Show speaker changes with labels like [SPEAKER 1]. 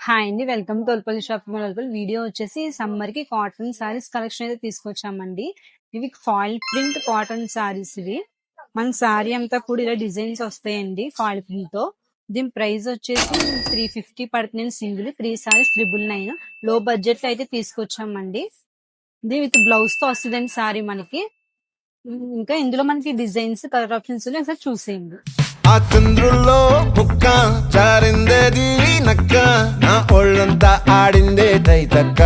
[SPEAKER 1] Hi అండి. Welcome to Tolpalli shopping mall. Video వచ్చేసి summer కి కాటన్ సారీస్ కలెక్షన్ అయితే తీసుకొచ్చామండి. ఇవి ఫాయిల్ ప్రింట్ కాటన్ సారీస్ ఇవి. మన సారీ అంతా కూడా ఇలా డిజైన్స్ వస్తాయండి ఫాయిల్ ప్రింట్ తో. దీని ప్రైస్ వచ్చేసి 350 పడుతుంది సింగిల్. 3 సారీస్ 999. లో బడ్జెట్ లో అయితే తీసుకొచ్చామండి. ఇది విత్ బ్లౌజ్ తో వస్తుందండి సారీ మనకి. ఇంకా ఇందులో మనకి డిజైన్స్ కలర్ ఆప్షన్స్ ఒకసారి చూసేయండి.
[SPEAKER 2] ఆ చంద్రుల్లో ముక్క జారిందేది నక్క నా ఒళ్ళంతా ఆడిందే తైతక్క